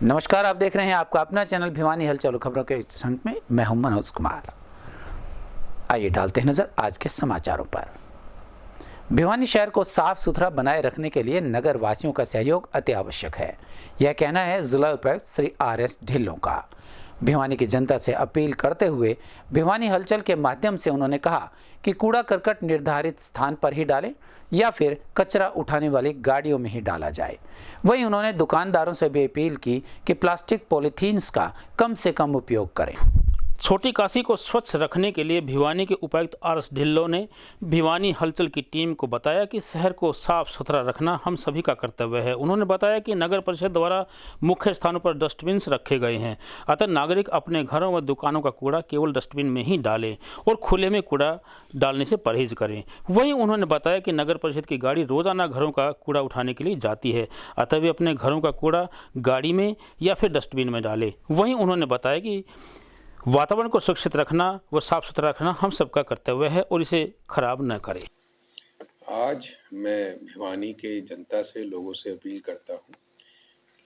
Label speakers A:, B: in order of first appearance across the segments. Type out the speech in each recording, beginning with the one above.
A: नमस्कार, आप देख रहे हैं आपका अपना चैनल भिवानी हलचल खबरों के संग में मैं हूं मनोज कुमार। आइए डालते हैं नजर आज के समाचारों पर। भिवानी शहर को साफ सुथरा बनाए रखने के लिए नगर वासियों का सहयोग अति आवश्यक है, यह कहना है जिला उपायुक्त श्री RS ढिल्लों का। भिवानी की जनता से अपील करते हुए भिवानी हलचल के माध्यम से उन्होंने कहा कि कूड़ा करकट निर्धारित स्थान पर ही डालें या फिर कचरा उठाने वाली गाड़ियों में ही डाला जाए। वहीं उन्होंने दुकानदारों से भी अपील की कि प्लास्टिक पॉलीथीन्स का कम से कम उपयोग करें।
B: छोटी काशी को स्वच्छ रखने के लिए भिवानी के उपायुक्त RS ढिल्लों ने भिवानी हलचल की टीम को बताया कि शहर को साफ सुथरा रखना हम सभी का कर्तव्य है। उन्होंने बताया कि नगर परिषद द्वारा मुख्य स्थानों पर डस्टबिन रखे गए हैं, अतः नागरिक अपने घरों व दुकानों का कूड़ा केवल डस्टबिन में ही डालें और खुले में कूड़ा डालने से परहेज करें। वहीं उन्होंने बताया कि नगर परिषद की गाड़ी रोजाना घरों का कूड़ा उठाने के लिए जाती है, अतः वे अपने घरों का कूड़ा गाड़ी में या फिर डस्टबिन में डालें। वहीं उन्होंने बताया कि वातावरण को सुरक्षित रखना व साफ सुथरा रखना हम सबका कर्तव्य है और इसे खराब न करें।
C: आज मैं भिवानी के जनता से, लोगों से अपील करता हूं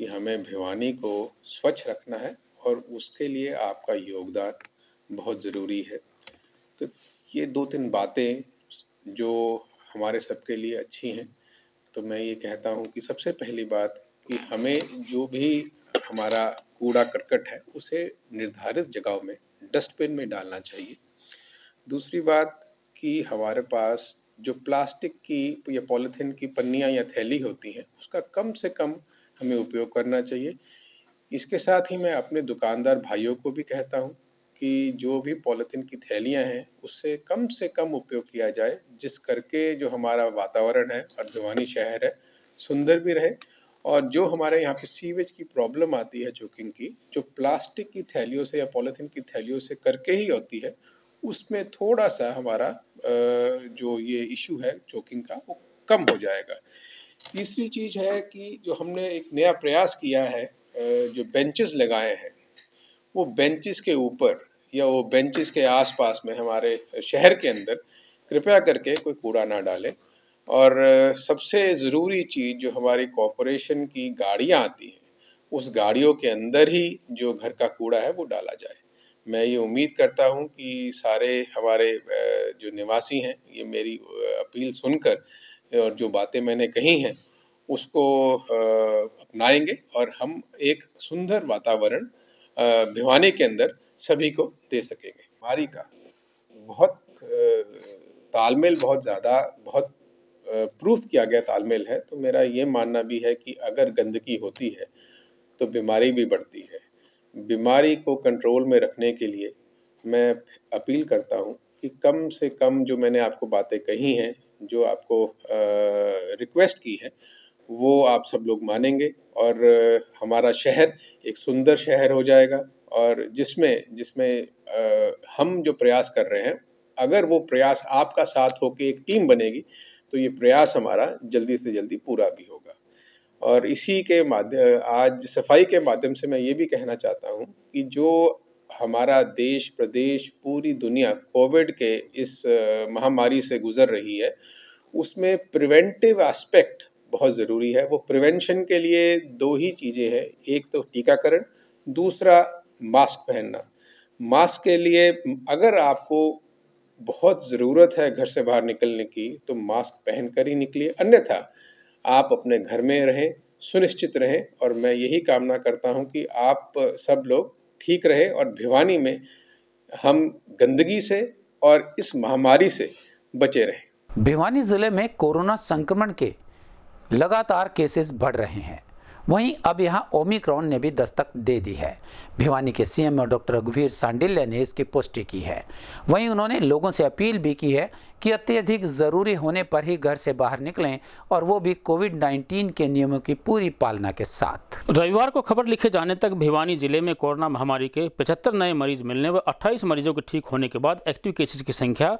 C: कि हमें भिवानी को स्वच्छ रखना है और उसके लिए आपका योगदान बहुत ज़रूरी है। तो ये 2-3 बातें जो हमारे सबके लिए अच्छी हैं, तो मैं ये कहता हूं कि सबसे पहली बात कि हमें जो भी हमारा कूड़ा करकट है उसे निर्धारित जगहों में डस्टबिन में डालना चाहिए। दूसरी बात कि हमारे पास जो प्लास्टिक की या पॉलीथीन की पन्नियां या थैली होती हैं उसका कम से कम हमें उपयोग करना चाहिए। इसके साथ ही मैं अपने दुकानदार भाइयों को भी कहता हूं कि जो भी पॉलीथीन की थैलियां हैं उससे कम उपयोग किया जाए, जिस करके जो हमारा वातावरण है और भिवानी शहर है सुंदर भी रहे। और जो हमारे यहाँ पे सीवेज की प्रॉब्लम आती है चोकिंग की, जो प्लास्टिक की थैलियों से या पॉलीथीन की थैलियों से करके ही होती है, उसमें थोड़ा सा हमारा जो ये इशू है चोकिंग का वो कम हो जाएगा। तीसरी चीज़ है कि जो हमने एक नया प्रयास किया है, जो बेंचेस लगाए हैं, वो बेंचेस के ऊपर या वो बेंचेस के आसपास में हमारे शहर के अंदर कृपया करके कोई कूड़ा ना डालें। और सबसे ज़रूरी चीज़ जो हमारी कॉरपोरेशन की गाड़ियाँ आती हैं, उस गाड़ियों के अंदर ही जो घर का कूड़ा है वो डाला जाए। मैं ये उम्मीद करता हूँ कि सारे हमारे जो निवासी हैं ये मेरी अपील सुनकर और जो बातें मैंने कही हैं उसको अपनाएंगे और हम एक सुंदर वातावरण भिवानी के अंदर सभी को दे सकेंगे। बीमारी का बहुत तालमेल बहुत ज़्यादा बहुत प्रूफ किया गया तालमेल है। तो मेरा ये मानना भी है कि अगर गंदगी होती है तो बीमारी भी बढ़ती है। बीमारी को कंट्रोल में रखने के लिए मैं अपील करता हूँ कि कम से कम जो मैंने आपको बातें कही हैं, जो आपको रिक्वेस्ट की है, वो आप सब लोग मानेंगे और हमारा शहर एक सुंदर शहर हो जाएगा। और जिसमें हम जो प्रयास कर रहे हैं, अगर वो प्रयास आपका साथ हो के एक टीम बनेगी तो ये प्रयास हमारा जल्दी से जल्दी पूरा भी होगा। और इसी के माध्यम आज सफाई के माध्यम से मैं ये भी कहना चाहता हूँ कि जो हमारा देश प्रदेश पूरी दुनिया कोविड के इस महामारी से गुजर रही है, उसमें प्रिवेंटिव एस्पेक्ट बहुत ज़रूरी है। वो प्रिवेंशन के लिए 2 ही चीज़ें हैं, एक तो टीकाकरण, दूसरा मास्क पहनना। मास्क के लिए अगर आपको बहुत ज़रूरत है घर से बाहर निकलने की तो मास्क पहनकर ही निकलिए, अन्यथा आप अपने घर में रहें, सुनिश्चित रहें। और मैं यही कामना करता हूं कि आप सब लोग ठीक रहें और भिवानी में हम गंदगी से और इस महामारी से बचे रहें।
A: भिवानी जिले में कोरोना संक्रमण के लगातार केसेस बढ़ रहे हैं, वहीं अब यहां ओमिक्रॉन ने भी दस्तक दे दी है। भिवानी के CM डॉक्टर रघुवीर सांडिल्य ने इसकी पुष्टि की है। वहीं उन्होंने लोगों से अपील भी की है कि अत्यधिक जरूरी होने पर ही घर से बाहर निकलें और वो भी कोविड-19 के नियमों की पूरी पालना के साथ।
B: रविवार को खबर लिखे जाने तक भिवानी जिले में कोरोना महामारी के 75 नए मरीज मिलने व 28 मरीजों के ठीक होने के बाद एक्टिव केसेस की संख्या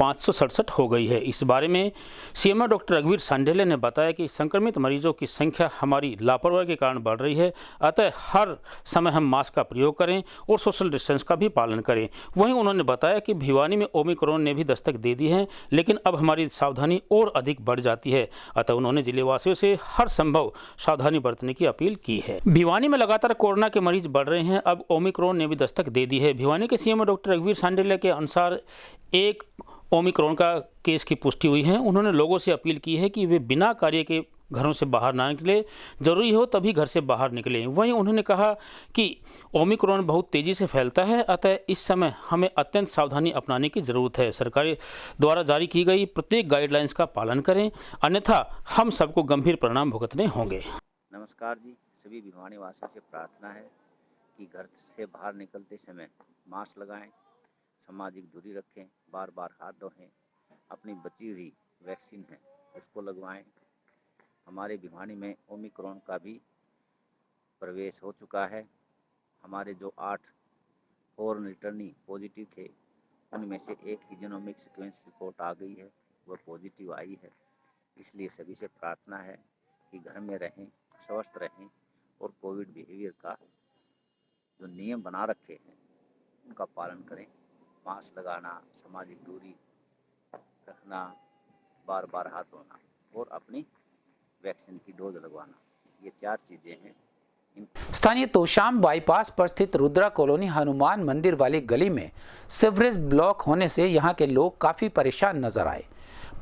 B: 567 हो गई है। इस बारे में CM डॉक्टर रघुवीर सांडिल्य ने बताया कि संक्रमित मरीजों की संख्या हमारी लापरवाही के कारण बढ़ रही है, अतः हर समय हम मास्क का प्रयोग करें और सोशल डिस्टेंस का भी पालन करें। वहीं उन्होंने बताया कि भिवानी में ओमिक्रॉन ने भी दस्तक दे दी है, हैं, लेकिन अब हमारी सावधानी और अधिक बढ़ जाती है। अतः उन्होंने जिलेवासियों से हर संभव सावधानी बरतने की अपील की है। भिवानी में लगातार कोरोना के मरीज बढ़ रहे हैं। अब ओमिक्रॉन ने भी दस्तक दे दी है। भिवानी के सीएमओ डॉक्टर रघुवीर सांडेलिया के अनुसार एक ओमिक्रॉन का केस की पुष्टि हुई है। उन्होंने लोगों से अपील की है कि वे बिना कार्य के घरों से बाहर ना निकले, जरूरी हो तभी घर से बाहर निकलें। वहीं उन्होंने कहा कि ओमिक्रॉन बहुत तेज़ी से फैलता है, अतः इस समय हमें अत्यंत सावधानी अपनाने की ज़रूरत है। सरकार द्वारा जारी की गई प्रत्येक गाइडलाइंस का पालन करें, अन्यथा हम सबको गंभीर परिणाम भुगतने होंगे।
D: नमस्कार जी, सभी भिवानी वासियों से प्रार्थना है कि घर से बाहर निकलते समय मास्क लगाएं, सामाजिक दूरी रखें, बार बार हाथ धोएं, अपनी बची हुई वैक्सीन है उसको लगवाएं। हमारे भिवानी में ओमिक्रॉन का भी प्रवेश हो चुका है। हमारे जो 8 फॉरेन रिटर्नी पॉजिटिव थे, उनमें से एक की जीनोमिक सीक्वेंस रिपोर्ट आ गई है, वह पॉजिटिव आई है। इसलिए सभी से प्रार्थना है कि घर में रहें, स्वस्थ रहें और कोविड बिहेवियर का जो नियम बना रखे हैं उनका पालन करें। मास्क लगाना, सामाजिक दूरी रखना, बार बार हाथ धोना और अपनी वैक्सीन की डोज लगवाना, ये 4 चीज़ें हैं।
A: स्थानीय तोशाम बाईपास पर स्थित रुद्रा कॉलोनी हनुमान मंदिर वाली गली में सीवरेज ब्लॉक होने से यहां के लोग काफी परेशान नजर आए।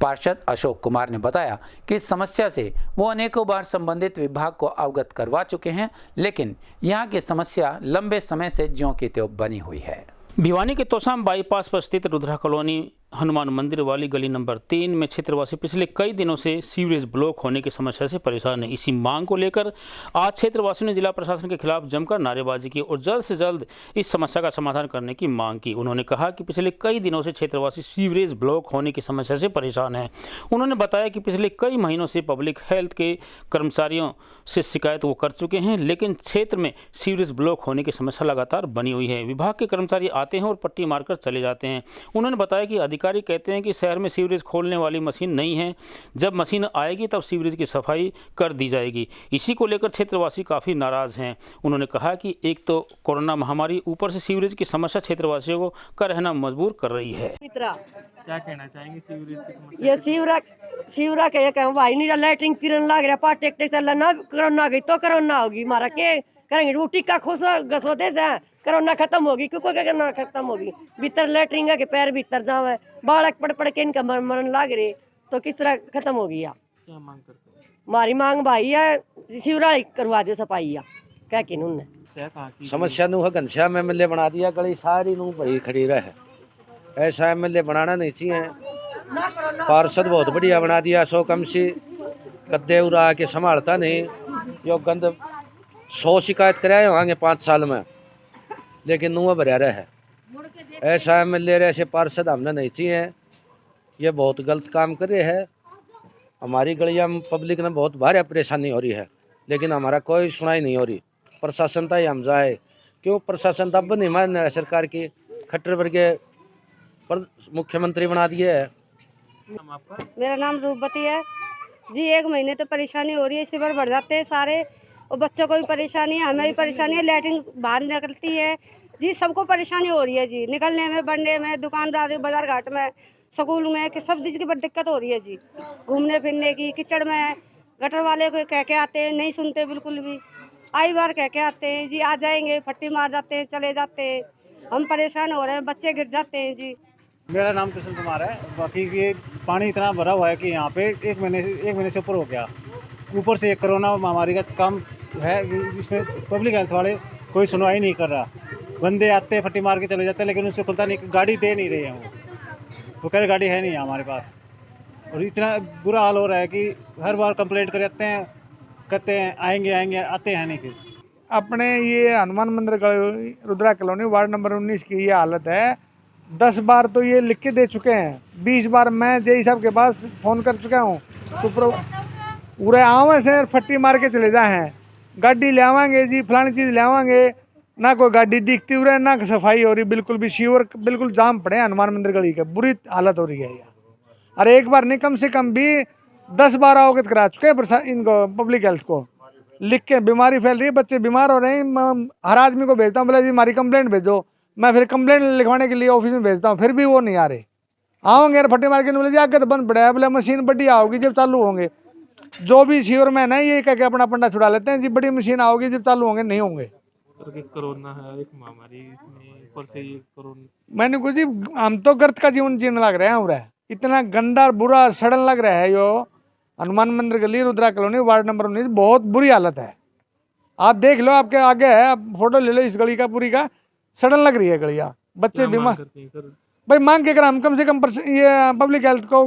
A: पार्षद अशोक कुमार ने बताया कि इस समस्या से वो अनेकों बार संबंधित विभाग को अवगत करवा चुके हैं, लेकिन यहां की समस्या लंबे समय से ज्यों की त्यों बनी हुई है।
B: भिवानी के तोशाम बाईपास पर स्थित रुद्रा कॉलोनी हनुमान मंदिर वाली गली नंबर 3 में क्षेत्रवासी पिछले कई दिनों से सीवरेज ब्लॉक होने की समस्या से परेशान है। इसी मांग को लेकर आज क्षेत्रवासियों ने जिला प्रशासन के खिलाफ जमकर नारेबाजी की और जल्द से जल्द इस समस्या का समाधान करने की मांग की। उन्होंने कहा कि पिछले कई दिनों से क्षेत्रवासी सीवरेज ब्लॉक होने की समस्या से परेशान है। उन्होंने बताया कि पिछले कई महीनों से पब्लिक हेल्थ के कर्मचारियों से शिकायत वो कर चुके हैं, लेकिन क्षेत्र में सीवरेज ब्लॉक होने की समस्या लगातार बनी हुई है। विभाग के कर्मचारी आते हैं और पट्टी मारकर चले जाते हैं। उन्होंने बताया कि अधिकारी कहते हैं कि शहर में सीवरेज खोलने वाली मशीन नहीं है, जब मशीन आएगी तब सीवरेज की सफाई कर दी जाएगी। इसी को लेकर क्षेत्रवासी काफ़ी नाराज हैं। उन्होंने कहा कि एक तो कोरोना महामारी, ऊपर से सीवरेज की समस्या क्षेत्रवासियों को रहना मजबूर कर रही है।
E: क्या कहना चाहेंगे सीवरेज की समस्या? ये सीवरा के भाई नहीं लैटरिन किरण लाग रहा, पाट टेक चल ना, कोरोना गई तो कोरोना होगी, हमारा के करेंगे रोटी का खोसा घसोते से कोरोना खत्म होगी, क्यों कोरोना खत्म होगी। भीतर लैटरिन के पैर भीतर जावे, बालक पड़ पड़ के इनका मरण लाग रहे, तो किस तरह खत्म होगी।
B: क्या मांग करते हैं?
E: हमारी मांग भाई है सीवरा करवा दो सफाई, कह के उन्होंने
F: समस्या नू घनश्याम MLA बना दिया, गली सारी नू भरी खड़ी रहे। ऐसा MLA बनाना नहीं चाहिए। पार्षद बहुत बढ़िया बना दिया, 100 कम से कद्दे उड़ा के संभालता नहीं। यो गंद 100 शिकायत कराए होंगे 5 साल में, लेकिन नुआ भरिया रहे। ऐसा MLA ऐसे पार्षद हमने नहीं चाहिए। ये बहुत गलत काम कर रहे हैं। हमारी गलिया में पब्लिक ने बहुत भारी परेशानी हो रही है, लेकिन हमारा कोई सुनाई नहीं हो रही। प्रशासन तक हम जाए, क्यों प्रशासन तब नहीं मान रहा। सरकार की खट्टर वर्गे पर मुख्यमंत्री बना दिए है।
E: मेरा नाम रूपवती है जी। 1 महीने तो परेशानी हो रही है, इसी पर बढ़ जाते हैं सारे, और बच्चों को भी परेशानी है, हमें भी परेशानी है। लैट्रिन बाहर निकलती है जी, सबको परेशानी हो रही है जी, निकलने में, बढ़ने में, दुकानदार, बाजार घाट में, स्कूल में, कि सब चीज़ की दिक्कत हो रही है जी। घूमने फिरने की, कीचड़ में, गटर वाले को कह के आते हैं, नहीं सुनते बिल्कुल भी। आई बार कह के आते हैं जी, आ जाएंगे, फट्टी मार जाते हैं, चले जाते हैं। हम परेशान हो रहे हैं, बच्चे गिर जाते हैं जी।
G: मेरा नाम कृष्ण कुमार है। बाकी ये पानी इतना भरा हुआ है कि यहाँ पे 1 महीने से ऊपर हो गया। ऊपर से कोरोना महामारी का काम है, इसमें पब्लिक हेल्थ वाले कोई सुनवाई नहीं कर रहा। बंदे आते फट्टी मार के चले जाते हैं, लेकिन उससे खुलता नहीं, गाड़ी दे नहीं रहे हैं। वो कह रहे गाड़ी है नहीं हमारे पास। और इतना बुरा हाल हो रहा है कि हर बार कंप्लेंट कर जाते हैं, कहते हैं आएंगे आएंगे, आते हैं नहीं। फिर
H: अपने ये हनुमान मंदिर रुद्रा कॉलोनी वार्ड नंबर 19 की ये हालत है। 10 बार तो ये लिख के दे चुके हैं। 20 बार मैं जेई साहब के पास फ़ोन कर चुका हूँ। पूरे आवे से फट्टी मार के चले जाए हैं। गाड़ी ले आवांगे जी, फलानी चीज़ ले आवांगे, ना कोई गाड़ी दिखती हुई, ना सफाई हो रही, बिल्कुल भी। सीवर बिल्कुल जाम पड़े हैं हनुमान मंदिर गली के, बुरी हालत हो रही है यार। अरे एक बार नहीं, कम से कम भी 10 बार अवगत करा चुके हैं इनको, पब्लिक हेल्थ को लिख के। बीमारी फैल रही है, बच्चे बीमार हो रहे हैं। हर आदमी को भेजता हूँ, बोला जी हमारी कंप्लेंट भेजो। मैं फिर कंप्लेंट लिखवाने के लिए ऑफिस में भेजता हूँ, फिर भी वो नहीं आ रहे। आओगे यार फटे मार के बोले आगे तो बंद पड़ा है, बोले मशीन बढ़िया होगी जब चालू होंगे। जो भी शिविर में ना ये कह के अपना पंडा छुड़ा लेते हैं, जब बड़ी मशीन आओगी जब चालू होंगे नहीं होंगे।
I: कोरोना है एक महामारी, इसमें ऊपर से ये कोरोना,
H: मैंने कुछ जी हम तो गर्त का जीवन जीने लग रहे हैं और इतना गंदा बुरा सड़न लग रहा है। यो हनुमान मंदिर गली रुद्रा कॉलोनी वार्ड नंबर 19 बहुत बुरी हालत है। आप देख लो, आपके आगे है, आप फोटो ले लो इस गली का, पूरी का सड़न लग रही है गलियाँ, बच्चे बीमार। भाई मांग के कर हम कम से कम ये पब्लिक हेल्थ को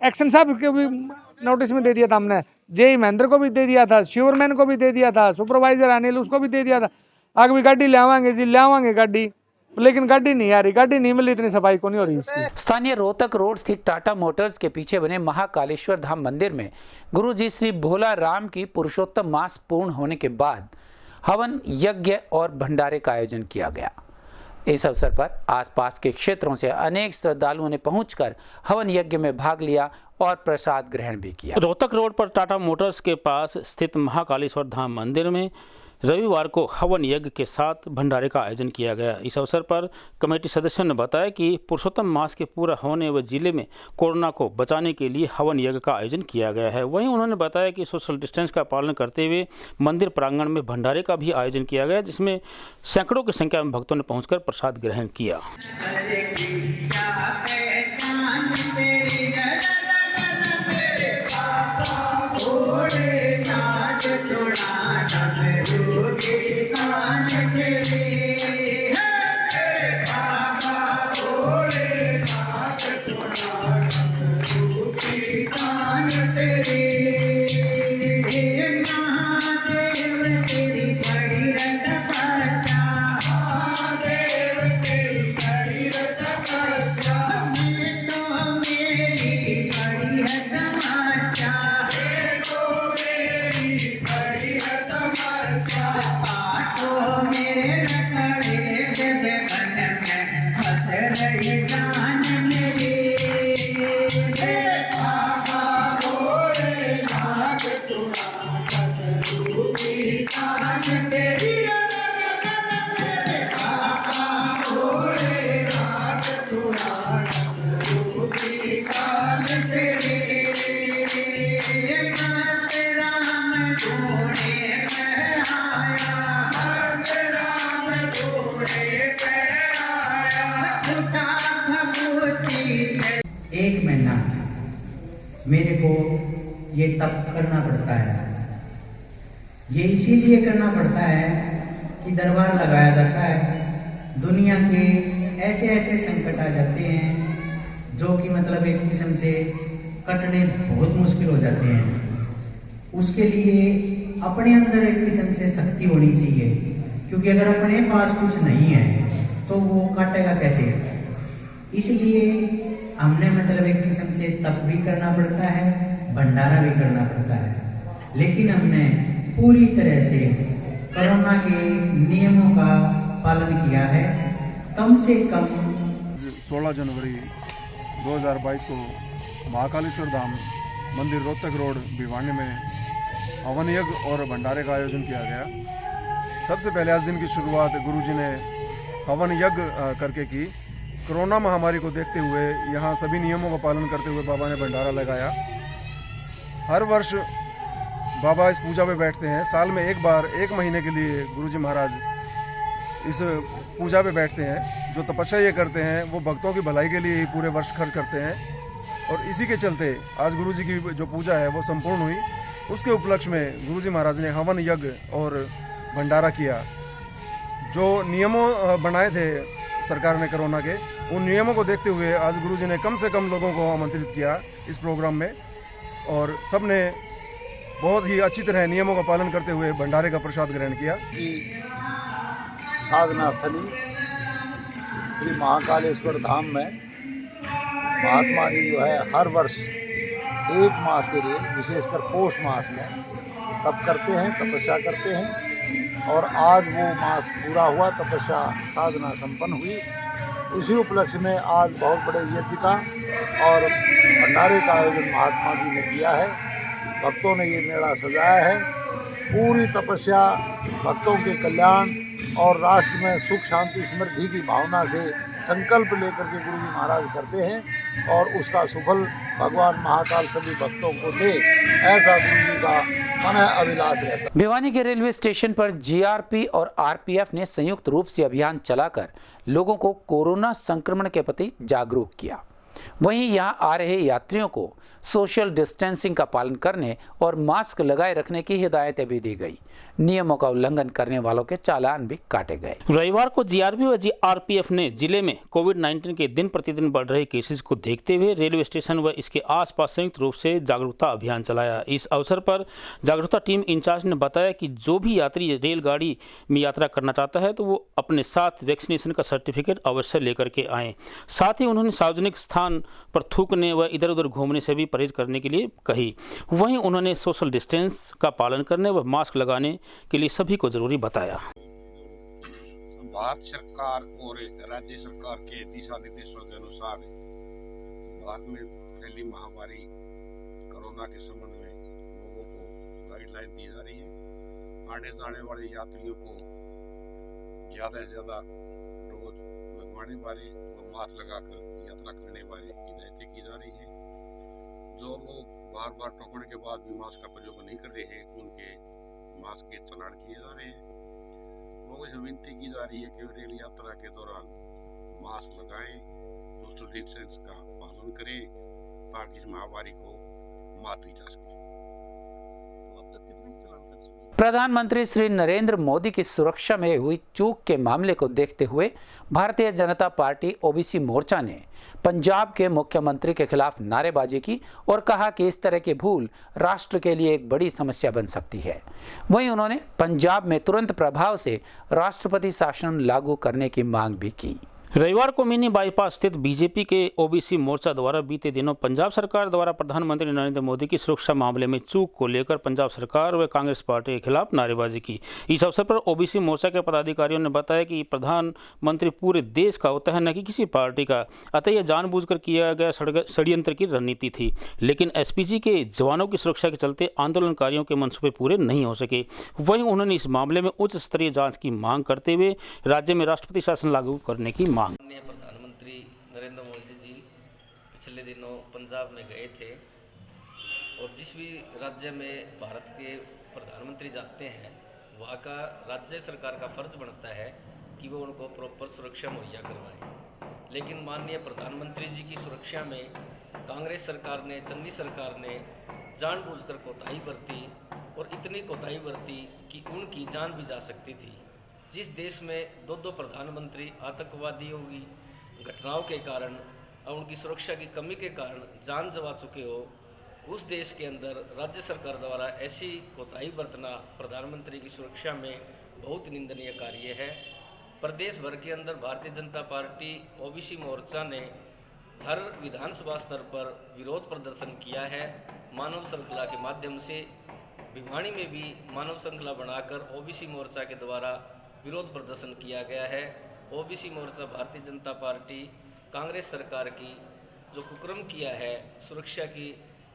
H: एक्शन साहब को भी नोटिस में दे दिया था हमने, जेई महेंद्र को भी दे दिया था, श्योरमैन को भी दे दिया था, सुपरवाइजर अनिल उसको भी दे दिया था। आगे भी गाड़ी ले आवांगे जी, ले आवांगे गाड़ी, लेकिन गाड़ी नहीं आ रही, गाड़ी नहीं मिली, इतनी सफाई को नहीं हो रही इसकी।
A: स्थानीय रोहतक रोड स्थित टाटा मोटर्स के पीछे बने महाकालेश्वर धाम मंदिर में गुरुजी श्री भोला राम की पुरुषोत्तम मास पूर्ण होने के बाद हवन यज्ञ और भंडारे का आयोजन किया गया। इस अवसर पर आसपास के क्षेत्रों से अनेक श्रद्धालुओं ने पहुंचकर हवन यज्ञ में भाग लिया और प्रसाद ग्रहण भी किया।
B: रोहतक रोड पर टाटा मोटर्स के पास स्थित महाकालेश्वर धाम मंदिर में रविवार को हवन यज्ञ के साथ भंडारे का आयोजन किया गया। इस अवसर पर कमेटी सदस्यों ने बताया कि पुरुषोत्तम मास के पूरा होने व जिले में कोरोना को बचाने के लिए हवन यज्ञ का आयोजन किया गया है। वहीं उन्होंने बताया कि सोशल डिस्टेंस का पालन करते हुए मंदिर प्रांगण में भंडारे का भी आयोजन किया गया, जिसमें सैकड़ों की संख्या में भक्तों ने पहुंचकर प्रसाद ग्रहण किया।
J: एक महीना मेरे को ये तप करना पड़ता है। ये इसीलिए करना पड़ता है कि दरबार लगाया जाता है। दुनिया के ऐसे ऐसे संकट आ जाते हैं जो कि मतलब एक किस्म से कटने बहुत मुश्किल हो जाते हैं। उसके लिए अपने अंदर एक किस्म से शक्ति होनी चाहिए, क्योंकि अगर अपने पास कुछ नहीं है तो वो काटेगा कैसे। इसलिए हमने मतलब एक किस्म से तप भी करना पड़ता है, भंडारा भी करना पड़ता है, लेकिन हमने पूरी तरह से कोरोना के नियमों का पालन किया है। कम से कम
K: 16 जनवरी 2022 को महाकालेश्वर धाम मंदिर रोहतक रोड भिवानी में हवन यज्ञ और भंडारे का आयोजन किया गया। सबसे पहले आज दिन की शुरुआत गुरुजी ने हवन यज्ञ करके की। कोरोना महामारी को देखते हुए यहाँ सभी नियमों का पालन करते हुए बाबा ने भंडारा लगाया। हर वर्ष बाबा इस पूजा में बैठते हैं। साल में एक बार 1 महीने के लिए गुरुजी महाराज इस पूजा पे बैठते हैं। जो तपस्या ये करते हैं वो भक्तों की भलाई के लिए ही पूरे वर्ष खर्च करते हैं, और इसी के चलते आज गुरुजी की जो पूजा है वो संपूर्ण हुई। उसके उपलक्ष्य में गुरुजी महाराज ने हवन यज्ञ और भंडारा किया। जो नियमों बनाए थे सरकार ने कोरोना के, उन नियमों को देखते हुए आज गुरुजी ने कम से कम लोगों को आमंत्रित किया इस प्रोग्राम में, और सब ने बहुत ही अच्छी तरह नियमों का पालन करते हुए भंडारे का प्रसाद ग्रहण किया।
L: साधना स्थली श्री महाकालेश्वर धाम में महात्मा जी जो है हर वर्ष 1 मास के लिए, विशेषकर पौष मास में तप करते हैं, तपस्या करते हैं, और आज वो मास पूरा हुआ, तपस्या साधना संपन्न हुई। उसी उपलक्ष्य में आज बहुत बड़े यज्ञ का और भंडारे का आयोजन महात्मा जी ने किया है। भक्तों ने ये मेला सजाया है। पूरी तपस्या भक्तों के कल्याण और राष्ट्र में सुख शांति समृद्धि की भावना से संकल्प लेकर के गुरु जी महाराज करते हैं और उसका सुफल भगवान महाकाल सभी भक्तों को दे, ऐसा गुरु जी का मन अभिलाष रहता है।
A: भिवानी के रेलवे स्टेशन पर जीआरपी और आरपीएफ ने संयुक्त रूप से अभियान चलाकर लोगों को कोरोना संक्रमण के प्रति जागरूक किया। वहीं यहां आ रहे यात्रियों को सोशल डिस्टेंसिंग का पालन करने और मास्क लगाए रखने की हिदायतें भी दी गई। नियमों का उल्लंघन करने वालों के चालान भी काटे गए।
B: रविवार को जीआरपी व जीआरपीएफ ने जिले में कोविड-19 के दिन प्रतिदिन बढ़ रहे केसेस को देखते हुए रेलवे स्टेशन व इसके आसपास संयुक्त रूप से जागरूकता अभियान चलाया। इस अवसर पर जागरूकता टीम इंचार्ज ने बताया कि जो भी यात्री रेलगाड़ी में यात्रा करना चाहता है तो वो अपने साथ वैक्सीनेशन का सर्टिफिकेट अवश्य लेकर के आएँ। साथ ही उन्होंने सार्वजनिक स्थान पर थूकने व इधर उधर घूमने से भी परहेज करने के लिए कही। वहीं उन्होंने सोशल डिस्टेंस का पालन करने व मास्क लगाने के लिए सभी को जरूरी बताया।
M: भारत सरकार और राज्य सरकार के दिशा निर्देशों के अनुसार भारत में फैली महामारी कोरोना के संबंध में लोगों को गाइडलाइन दी जा रही है। आने जाने वाले यात्रियों को ज्यादा से ज्यादा डोज लगवाने वाले और मास्क लगाकर यात्रा करने वाली हिदायतें की जा रही है। जो लोग बार बार टोकने के बाद भी मास्क का प्रयोग नहीं कर रहे हैं उनके मास्क के चालान किए जा रहे हैं। लोगों से विनती की जा रही है कि रेल यात्रा के दौरान मास्क लगाएं, सोशल डिस्टेंस का पालन करें ताकि इस महामारी को मात दी जा सके।
A: प्रधानमंत्री श्री नरेंद्र मोदी की सुरक्षा में हुई चूक के मामले को देखते हुए भारतीय जनता पार्टी ओबीसी मोर्चा ने पंजाब के मुख्यमंत्री के खिलाफ नारेबाजी की और कहा कि इस तरह की भूल राष्ट्र के लिए एक बड़ी समस्या बन सकती है। वहीं उन्होंने पंजाब में तुरंत प्रभाव से राष्ट्रपति शासन लागू करने की मांग भी की।
B: रविवार को मिनी बाईपास स्थित बीजेपी के ओबीसी मोर्चा द्वारा बीते दिनों पंजाब सरकार द्वारा प्रधानमंत्री नरेंद्र मोदी की सुरक्षा मामले में चूक को लेकर पंजाब सरकार व कांग्रेस पार्टी के खिलाफ नारेबाजी की। इस अवसर पर ओबीसी मोर्चा के पदाधिकारियों ने बताया कि प्रधानमंत्री पूरे देश का होता है, न कि किसी पार्टी का, अतः यह जानबूझकर किया गया षड्यंत्र की रणनीति थी। लेकिन एसपीजी के जवानों की सुरक्षा के चलते आंदोलनकारियों के मंसूबे पूरे नहीं हो सके। वहीं उन्होंने इस मामले में उच्च स्तरीय जाँच की मांग करते हुए राज्य में राष्ट्रपति शासन लागू करने की
N: माननीय प्रधानमंत्री नरेंद्र मोदी जी पिछले दिनों पंजाब में गए थे और जिस भी राज्य में भारत के प्रधानमंत्री जाते हैं वहाँ का राज्य सरकार का फर्ज बनता है कि वो उनको प्रॉपर सुरक्षा मुहैया करवाए। लेकिन माननीय प्रधानमंत्री जी की सुरक्षा में कांग्रेस सरकार ने, चन्नी सरकार ने जानबूझकर कोताही बरती और इतनी कोताही बरती कि उनकी जान भी जा सकती थी। जिस देश में दो प्रधानमंत्री आतंकवादियों की घटनाओं के कारण और उनकी सुरक्षा की कमी के कारण जान गंवा चुके हो, उस देश के अंदर राज्य सरकार द्वारा ऐसी कोताही बरतना प्रधानमंत्री की सुरक्षा में बहुत निंदनीय कार्य है। प्रदेश भर के अंदर भारतीय जनता पार्टी ओबीसी मोर्चा ने हर विधानसभा स्तर पर विरोध प्रदर्शन किया है। मानव श्रृंखला के माध्यम से भिवानी में भी मानव श्रृंखला बनाकर ओबीसी मोर्चा के द्वारा विरोध प्रदर्शन किया गया है। ओबीसी मोर्चा भारतीय जनता पार्टी कांग्रेस सरकार की जो कुकर्म किया है, सुरक्षा की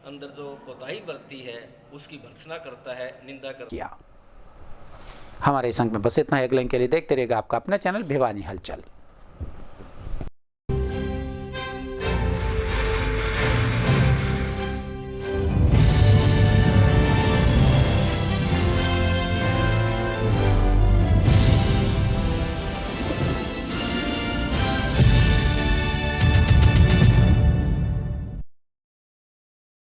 N: अंदर जो कोताही बरती है, उसकी भर्त्सना करता है, निंदा करता है।
A: हमारे इस अंक में बस इतना है। अगले के लिए देखते रहेगा आपका अपना चैनल भिवानी हलचल।